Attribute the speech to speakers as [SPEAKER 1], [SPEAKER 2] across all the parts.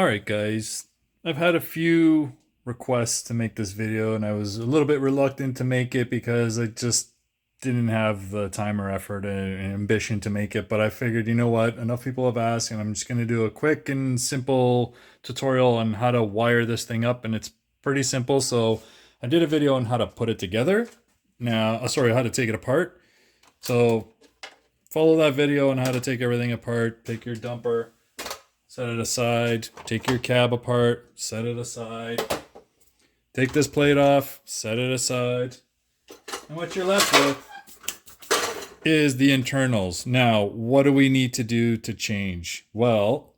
[SPEAKER 1] Alright guys, I've had a few requests to make this video and I was a little bit reluctant to make it because I just didn't have the time or effort and ambition to make it, but I figured, you know what, enough people have asked and I'm just going to do a quick and simple tutorial on how to wire this thing up, and it's pretty simple. So I did a video on how to put it together. Now, sorry, how to take it apart. So follow that video on how to take everything apart. Take your dumper, set it aside, take your cab apart, set it aside, take this plate off, set it aside, and what you're left with is the internals. Now, what do we need to do to change? Well,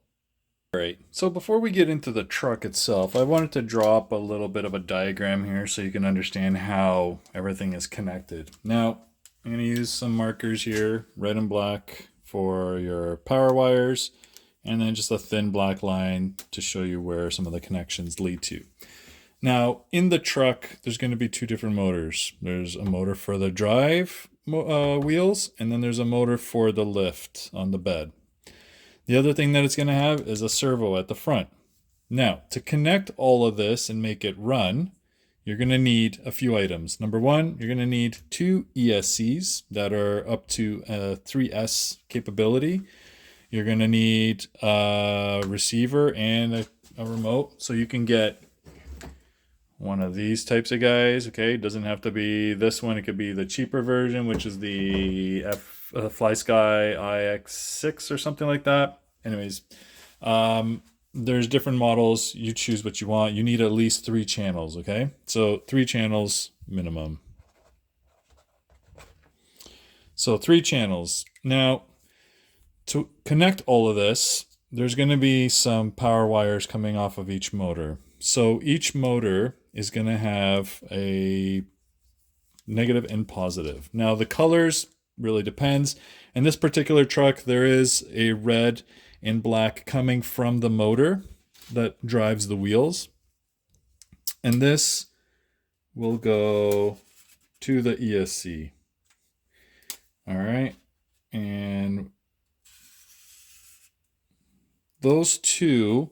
[SPEAKER 1] alright, so before we get into the truck itself, I wanted to draw up a little bit of a diagram here so you can understand how everything is connected. Now, I'm going to use some markers here, red and black, for your power wires, and then just a thin black line to show you where some of the connections lead to. Now, in the truck, there's going to be two different motors. There's a motor for the drive wheels, and then there's a motor for the lift on the bed. The other thing that it's going to have is a servo at the front. Now, to connect all of this and make it run, you're going to need a few items. Number one, you're going to need two ESCs that are up to 3S capability. You're going to need a receiver and a remote. So you can get one of these types of guys. Okay, it doesn't have to be this one. It could be the cheaper version, which is the FlySky IX6 or something like that. Anyways, there's different models. You choose what you want. You need at least 3 channels. Okay, so 3 channels minimum. So 3 channels. Now, to connect all of this, there's going to be some power wires coming off of each motor. So each motor is going to have a negative and positive. Now the colors really depends. In this particular truck, there is a red and black coming from the motor that drives the wheels. And this will go to the ESC. All right. And those two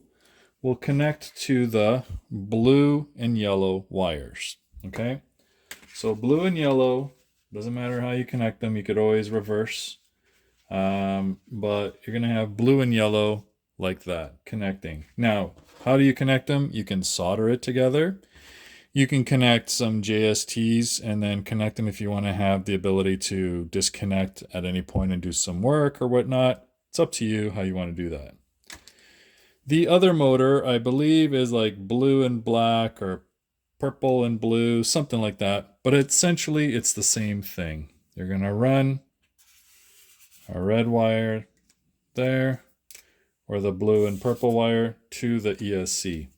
[SPEAKER 1] will connect to the blue and yellow wires. Okay, so blue and yellow, doesn't matter how you connect them, you could always reverse, but you're gonna have blue and yellow like that connecting. Now, how do you connect them? You can solder it together. You can connect some JSTs and then connect them if you want to have the ability to disconnect at any point and do some work or whatnot. It's up to you how you want to do that. The other motor, I believe, is like blue and black or purple and blue, something like that. But essentially, it's the same thing. You're going to run a red wire there, or the blue and purple wire to the ESC.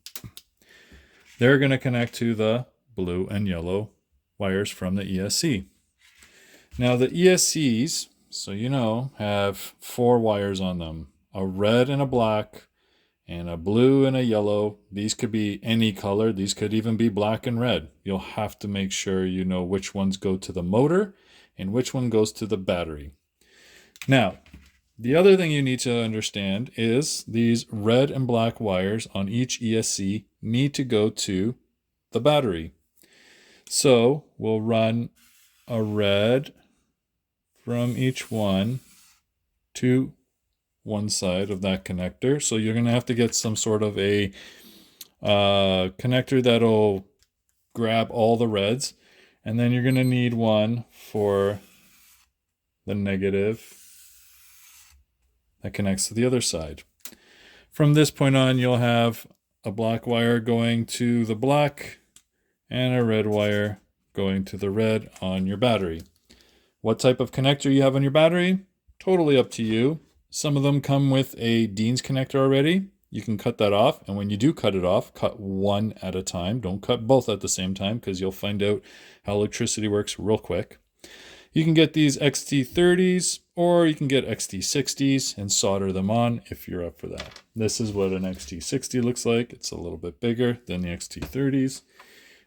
[SPEAKER 1] They're going to connect to the blue and yellow wires from the ESC. Now, the ESCs, so you know, have 4 wires on them. A red and a black, and a blue and a yellow. These could be any color. These could even be black and red. You'll have to make sure you know which ones go to the motor and which one goes to the battery. Now, the other thing you need to understand is these red and black wires on each ESC need to go to the battery. So we'll run a red from each one to one side of that connector. So you're going to have to get some sort of a connector that'll grab all the reds, and then you're going to need one for the negative that connects to the other side. From this point on, you'll have a black wire going to the black and a red wire going to the red on your battery. What type of connector you have on your battery? Totally up to you. Some of them come with a Dean's connector already. You can cut that off, and when you do cut it off, cut one at a time. Don't cut both at the same time because you'll find out how electricity works real quick. You can get these XT30s or you can get XT60s and solder them on if you're up for that. This is what an XT60 looks like. It's a little bit bigger than the XT30s.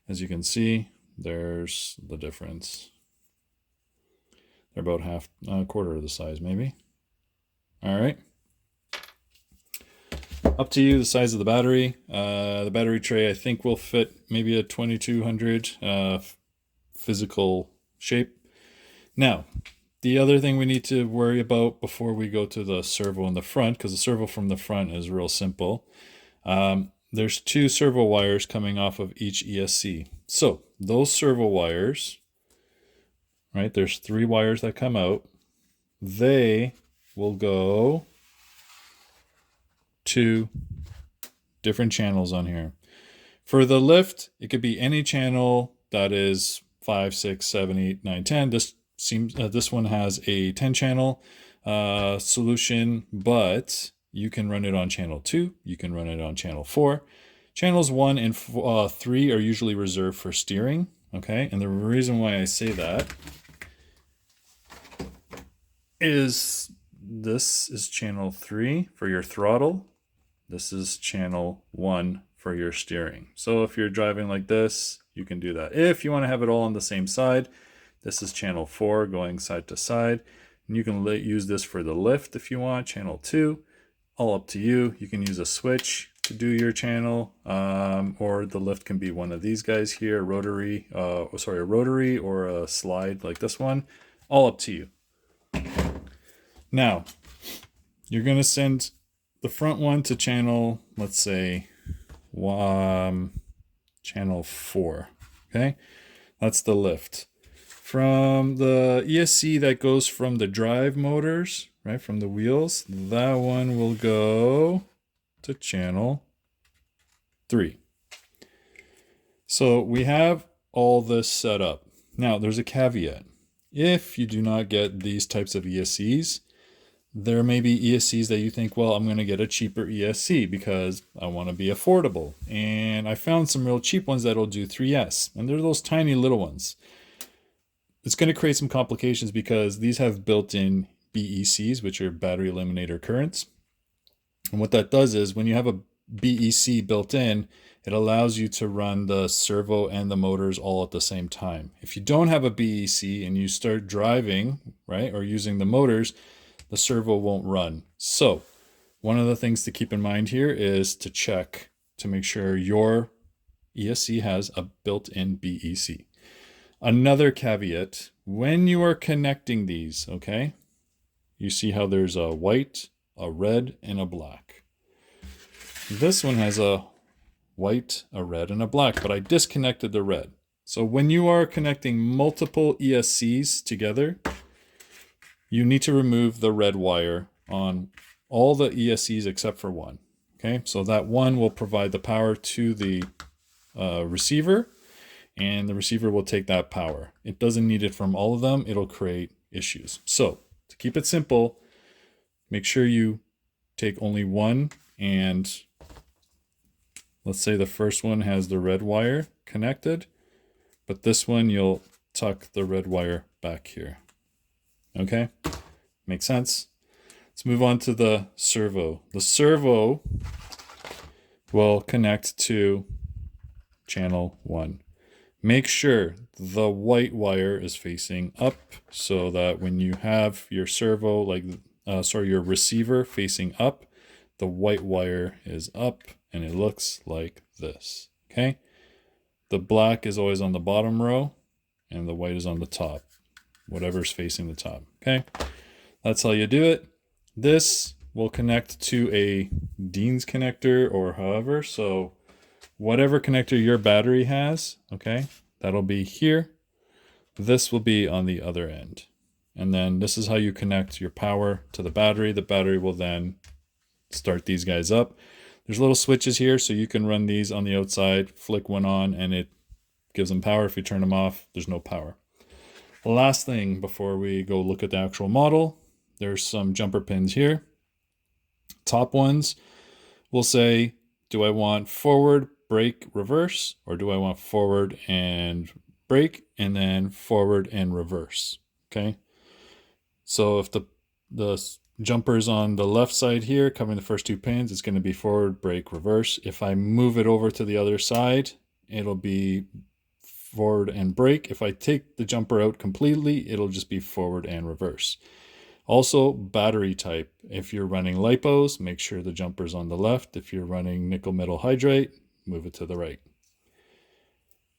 [SPEAKER 1] As you can see, there's the difference. They're about a quarter of the size maybe. All right. Up to you, the size of the battery. The battery tray, I think, will fit maybe a 2200 physical shape. Now, the other thing we need to worry about before we go to the servo in the front, because the servo from the front is real simple. There's 2 servo wires coming off of each ESC. So those servo wires, right, there's 3 wires that come out. They will go to different channels on here. For the lift, it could be any channel that is 5, 6, 7, 8, 9, 10. This one has a 10 channel solution, but you can run it on channel 2. You can run it on channel 4. Channels 1 and 3 are usually reserved for steering. Okay, and the reason why I say that is this is channel 3 for your throttle. This is channel 1 for your steering. So if you're driving like this, you can do that. If you want to have it all on the same side, this is channel 4 going side to side. And you can use this for the lift if you want, channel 2. All up to you. You can use a switch to do your channel, or the lift can be one of these guys here, a rotary or a slide like this one. All up to you. Now, you're going to send the front one to channel, let's say, channel 4. Okay, that's the lift. From the ESC that goes from the drive motors, right, from the wheels, that one will go to channel 3. So we have all this set up. Now, there's a caveat. If you do not get these types of ESCs, there may be ESCs that you think, well, I'm going to get a cheaper ESC because I want to be affordable. And I found some real cheap ones that'll do 3S. And they're those tiny little ones. It's going to create some complications because these have built-in BECs, which are battery eliminator currents. And what that does is when you have a BEC built in, it allows you to run the servo and the motors all at the same time. If you don't have a BEC and you start driving, right, or using the motors, the servo won't run. So one of the things to keep in mind here is to check to make sure your ESC has a built-in BEC. Another caveat, when you are connecting these, okay, you see how there's a white, a red, and a black. This one has a white, a red, and a black, but I disconnected the red. So when you are connecting multiple ESCs together, you need to remove the red wire on all the ESCs except for one. Okay, so that one will provide the power to the receiver, and the receiver will take that power. It doesn't need it from all of them. It'll create issues. So to keep it simple, make sure you take only one, and let's say the first one has the red wire connected, but this one you'll tuck the red wire back here. Okay, makes sense. Let's move on to the servo. The servo will connect to channel 1. Make sure the white wire is facing up so that when you have your servo, your receiver facing up, the white wire is up and it looks like this. Okay, the black is always on the bottom row and the white is on the top, whatever's facing the top. Okay, that's how you do it. This will connect to a Dean's connector or however, so whatever connector your battery has, okay, that'll be here. This will be on the other end. And then this is how you connect your power to the battery. The battery will then start these guys up. There's little switches here, so you can run these on the outside, flick one on, and it gives them power. If you turn them off, there's no power. The last thing before we go look at the actual model, there's some jumper pins here. Top ones will say, do I want forward, brake, reverse, or do I want forward and brake and then forward and reverse? Okay, so if the jumper's on the left side here covering the first 2 pins, it's going to be forward, brake, reverse. If I move it over to the other side, it'll be forward and brake. If I take the jumper out completely, it'll just be forward and reverse. Also, battery type. If you're running lipos, make sure the jumper's on the left. If you're running nickel metal hydride, move it to the right.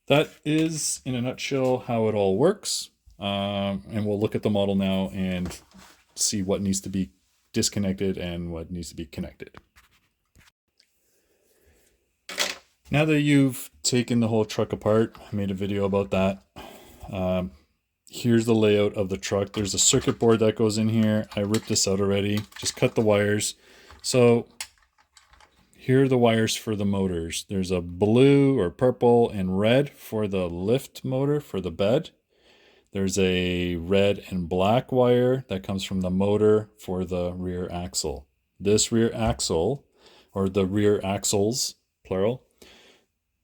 [SPEAKER 1] That is, in a nutshell, how it all works. And we'll look at the model now and see what needs to be disconnected and what needs to be connected. Now that you've taken the whole truck apart, I made a video about that. Here's the layout of the truck. There's a circuit board that goes in here. I ripped this out already. Just cut the wires. So here are the wires for the motors. There's a blue or purple and red for the lift motor for the bed. There's a red and black wire that comes from the motor for the rear axle. This rear axle, or the rear axles, plural,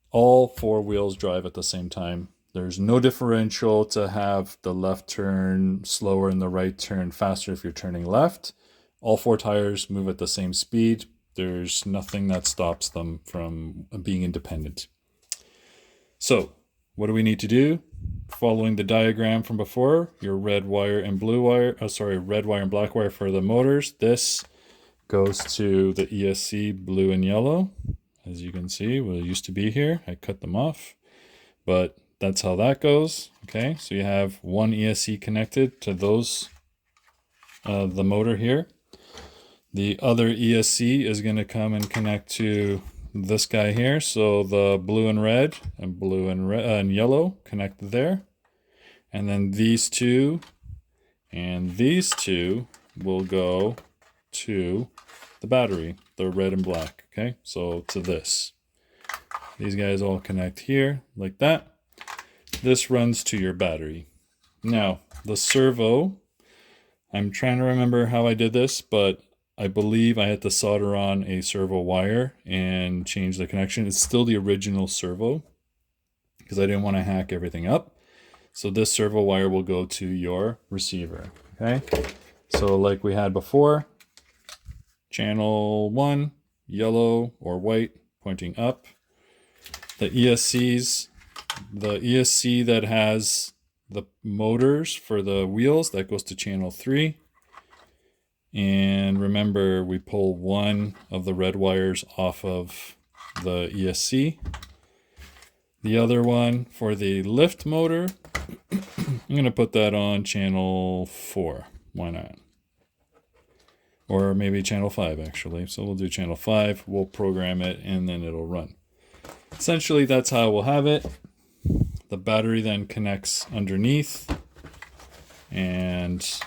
[SPEAKER 1] all four wheels drive at the same time. There's no differential to have the left turn slower and the right turn faster if you're turning left. All four tires move at the same speed. There's nothing that stops them from being independent. So, what do we need to do? Following the diagram from before, your red wire and blue wire, red wire and black wire for the motors. This goes to the ESC blue and yellow. As you can see, what used to be here, I cut them off, but that's how that goes. Okay, so you have one ESC connected to those, the motor here. The other ESC is going to come and connect to this guy here. So the blue and red and yellow connect there. And then these two and these two will go to the battery, the red and black. Okay, so to this. These guys all connect here like that. This runs to your battery. Now, the servo, I'm trying to remember how I did this, but I believe I had to solder on a servo wire and change the connection. It's still the original servo because I didn't want to hack everything up. So this servo wire will go to your receiver, okay? So like we had before, channel 1, yellow or white, pointing up. The ESCs, the ESC that has the motors for the wheels, that goes to channel 3. And remember, we pull one of the red wires off of the ESC. The other one for the lift motor, I'm going to put that on channel 4. Why not? Or maybe channel 5, actually. So we'll do channel 5. We'll program it, and then it'll run. Essentially, that's how we'll have it. The battery then connects underneath. And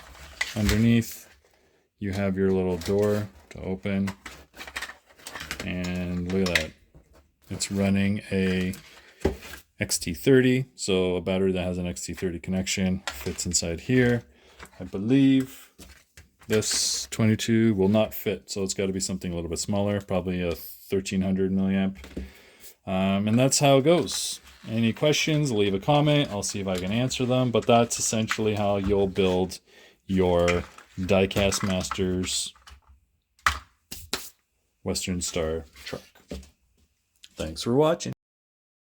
[SPEAKER 1] underneath, you have your little door to open, and look at that. It's running a XT30, so a battery that has an XT30 connection fits inside here. I believe this 22 will not fit, so it's got to be something a little bit smaller, probably a 1300 milliamp. And that's how it goes. Any questions, leave a comment. I'll see if I can answer them, but that's essentially how you'll build your Diecast Masters WesternStar truck. Thanks for watching.